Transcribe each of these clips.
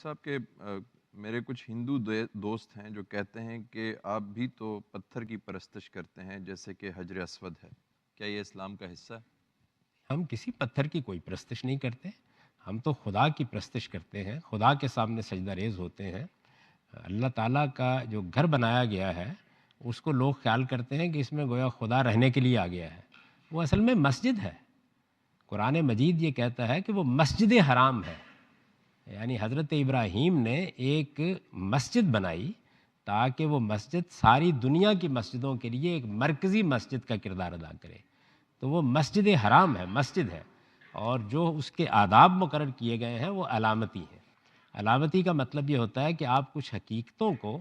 صاحب کہ میرے کچھ ہندو دوست ہیں جو کہتے ہیں کہ آپ بھی تو پتھر کی پرستش کرتے ہیں جیسے کہ حجر اسود ہے، کیا یہ اسلام کا حصہ ہے؟ ہم کسی پتھر کی کوئی پرستش نہیں کرتے، ہم تو خدا کی پرستش کرتے ہیں، خدا کے سامنے سجدہ ریز ہوتے ہیں۔ اللہ تعالیٰ کا جو گھر بنایا گیا ہے اس کو لوگ خیال کرتے ہیں کہ اس میں گویا خدا رہنے کے لیے آ گیا ہے، وہ اصل میں مسجد ہے۔ قرآن مجید یہ کہتا ہے کہ وہ مسجد حرام ہے، یعنی حضرت ابراہیم نے ایک مسجد بنائی تاکہ وہ مسجد ساری دنیا کی مسجدوں کے لیے ایک مرکزی مسجد کا کردار ادا کرے، تو وہ مسجد حرام ہے، مسجد ہے، اور جو اس کے آداب مقرر کیے گئے ہیں وہ علامتی ہیں۔ علامتی کا مطلب یہ ہوتا ہے کہ آپ کچھ حقیقتوں کو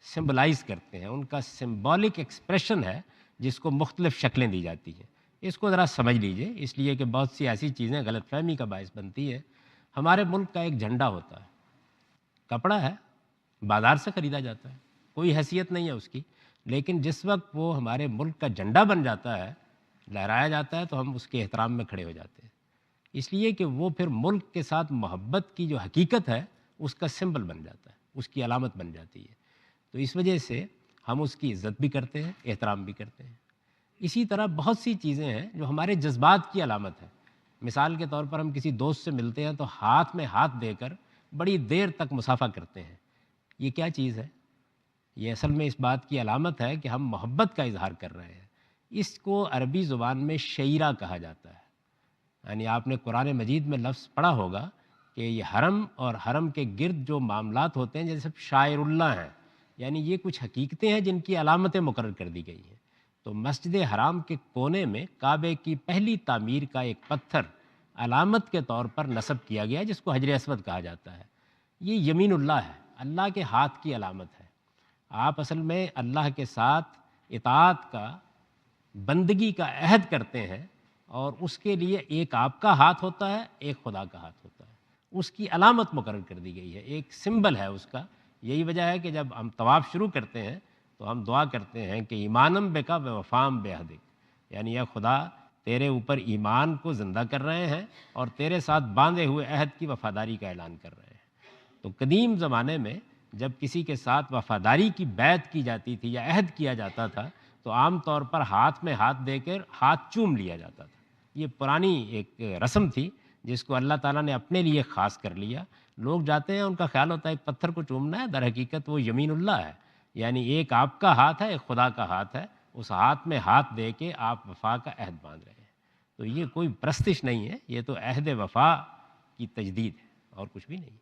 سمبلائز کرتے ہیں، ان کا سمبولک ایکسپریشن ہے جس کو مختلف شکلیں دی جاتی ہیں۔ اس کو ذرا سمجھ لیجئے، اس لیے کہ بہت سی ایسی چیزیں غلط فہمی کا باعث بنتی ہیں۔ ہمارے ملک کا ایک جھنڈا ہوتا ہے، کپڑا ہے، بازار سے خریدا جاتا ہے، کوئی حیثیت نہیں ہے اس کی، لیکن جس وقت وہ ہمارے ملک کا جھنڈا بن جاتا ہے، لہرایا جاتا ہے، تو ہم اس کے احترام میں کھڑے ہو جاتے ہیں، اس لیے کہ وہ پھر ملک کے ساتھ محبت کی جو حقیقت ہے اس کا سمبل بن جاتا ہے، اس کی علامت بن جاتی ہے، تو اس وجہ سے ہم اس کی عزت بھی کرتے ہیں، احترام بھی کرتے ہیں۔ اسی طرح بہت سی چیزیں ہیں جو ہمارے جذبات کی علامت ہے۔ مثال کے طور پر ہم کسی دوست سے ملتے ہیں تو ہاتھ میں ہاتھ دے کر بڑی دیر تک مصافحہ کرتے ہیں، یہ کیا چیز ہے؟ یہ اصل میں اس بات کی علامت ہے کہ ہم محبت کا اظہار کر رہے ہیں۔ اس کو عربی زبان میں شعیرہ کہا جاتا ہے، یعنی آپ نے قرآن مجید میں لفظ پڑھا ہوگا کہ یہ حرم اور حرم کے گرد جو معاملات ہوتے ہیں جیسے شاعر اللہ ہیں، یعنی یہ کچھ حقیقتیں ہیں جن کی علامتیں مقرر کر دی گئی ہیں۔ تو مسجد حرام کے کونے میں کعبے کی پہلی تعمیر کا ایک پتھر علامت کے طور پر نصب کیا گیا جس کو حجر اسود کہا جاتا ہے۔ یہ یمین اللہ ہے، اللہ کے ہاتھ کی علامت ہے۔ آپ اصل میں اللہ کے ساتھ اطاعت کا، بندگی کا عہد کرتے ہیں، اور اس کے لیے ایک آپ کا ہاتھ ہوتا ہے، ایک خدا کا ہاتھ ہوتا ہے، اس کی علامت مقرر کر دی گئی ہے، ایک سمبل ہے اس کا۔ یہی وجہ ہے کہ جب ہم طواف شروع کرتے ہیں تو ہم دعا کرتے ہیں کہ ایمانم بکا و وفام بہدک، یعنی یا خدا تیرے اوپر ایمان کو زندہ کر رہے ہیں اور تیرے ساتھ باندھے ہوئے عہد کی وفاداری کا اعلان کر رہے ہیں۔ تو قدیم زمانے میں جب کسی کے ساتھ وفاداری کی بیعت کی جاتی تھی یا عہد کیا جاتا تھا تو عام طور پر ہاتھ میں ہاتھ دے کر ہاتھ چوم لیا جاتا تھا۔ یہ پرانی ایک رسم تھی جس کو اللہ تعالیٰ نے اپنے لیے خاص کر لیا۔ لوگ جاتے ہیں، ان کا خیال ہوتا ہے ایک پتھر کو چومنا ہے، در حقیقت وہ یمین اللہ ہے، یعنی ایک آپ کا ہاتھ ہے، ایک خدا کا ہاتھ ہے، اس ہاتھ میں ہاتھ دے کے آپ وفا کا عہد باندھ رہے ہیں۔ تو یہ کوئی پرستش نہیں ہے، یہ تو عہد وفا کی تجدید ہے اور کچھ بھی نہیں۔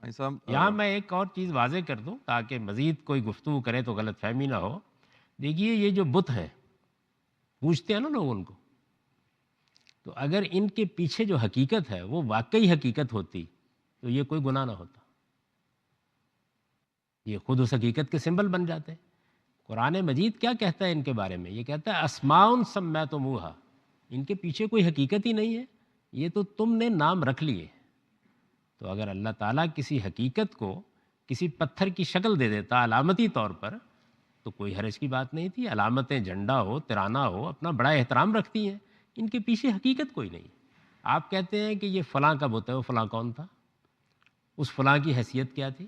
بھائی صاحب یہاں میں ایک اور چیز واضح کر دوں تاکہ مزید کوئی گفتگو کرے تو غلط فہمی نہ ہو۔ دیکھیے یہ جو بت ہیں، پوچھتے ہیں نا لوگ ان کو، تو اگر ان کے پیچھے جو حقیقت ہے وہ واقعی حقیقت ہوتی تو یہ کوئی گناہ نہ ہوتا، یہ خود اس حقیقت کے سمبل بن جاتے۔ قرآن مجید کیا کہتا ہے ان کے بارے میں؟ یہ کہتا ہے اسماء سمیتموہا، ان کے پیچھے کوئی حقیقت ہی نہیں ہے، یہ تو تم نے نام رکھ لیے۔ تو اگر اللہ تعالیٰ کسی حقیقت کو کسی پتھر کی شکل دے دیتا علامتی طور پر تو کوئی حرج کی بات نہیں تھی۔ علامتیں جھنڈا ہو، ترانہ ہو، اپنا بڑا احترام رکھتی ہیں، ان کے پیچھے حقیقت کوئی نہیں۔ آپ کہتے ہیں کہ یہ فلاں کا بت ہے، وہ فلاں کون تھا؟ اس فلاں کی حیثیت کیا تھی؟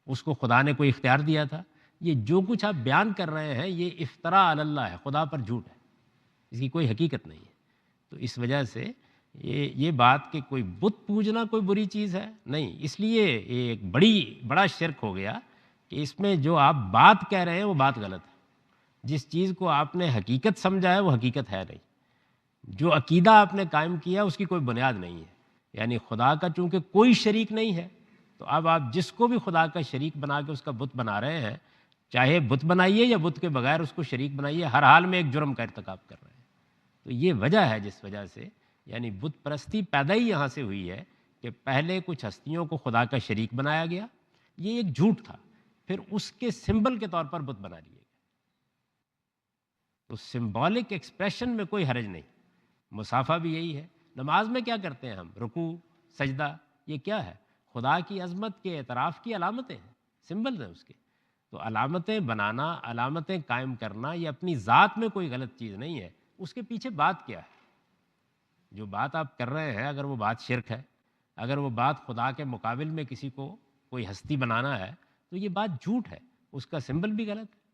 اس کو خدا نے کوئی اختیار دیا تھا؟ یہ جو کچھ آپ بیان کر رہے ہیں یہ افطراء علی اللہ ہے، خدا پر جھوٹ ہے، اس کی کوئی حقیقت نہیں ہے۔ تو اس وجہ سے یہ بات کہ کوئی بت پوجنا کوئی بری چیز ہے نہیں، اس لیے یہ ایک بڑا شرک ہو گیا کہ اس میں جو آپ بات کہہ رہے ہیں وہ بات غلط ہے۔ جس چیز کو آپ نے حقیقت سمجھا ہے وہ حقیقت ہے نہیں، جو عقیدہ آپ نے قائم کیا اس کی کوئی بنیاد نہیں ہے۔ یعنی خدا کا چونکہ کوئی شریک نہیں ہے تو اب آپ جس کو بھی خدا کا شریک بنا کے اس کا بت بنا رہے ہیں، چاہے بت بنائیے یا بت کے بغیر اس کو شریک بنائیے، ہر حال میں ایک جرم کا ارتکاب کر رہے ہیں۔ تو یہ وجہ ہے جس وجہ سے یعنی بت پرستی پیدا ہی یہاں سے ہوئی ہے کہ پہلے کچھ ہستیوں کو خدا کا شریک بنایا گیا، یہ ایک جھوٹ تھا، پھر اس کے سمبل کے طور پر بت بنا لیے گئے۔ تو سمبولک ایکسپریشن میں کوئی حرج نہیں۔ مصافحہ بھی یہی ہے۔ نماز میں کیا کرتے ہیں ہم؟ رکوع، سجدہ، یہ کیا ہے؟ خدا کی عظمت کے اعتراف کی علامتیں ہیں، سمبل ہیں اس کے۔ تو علامتیں بنانا، علامتیں قائم کرنا یہ اپنی ذات میں کوئی غلط چیز نہیں ہے، اس کے پیچھے بات کیا ہے؟ جو بات آپ کر رہے ہیں اگر وہ بات شرک ہے، اگر وہ بات خدا کے مقابل میں کسی کو کوئی ہستی بنانا ہے تو یہ بات جھوٹ ہے، اس کا سمبل بھی غلط ہے۔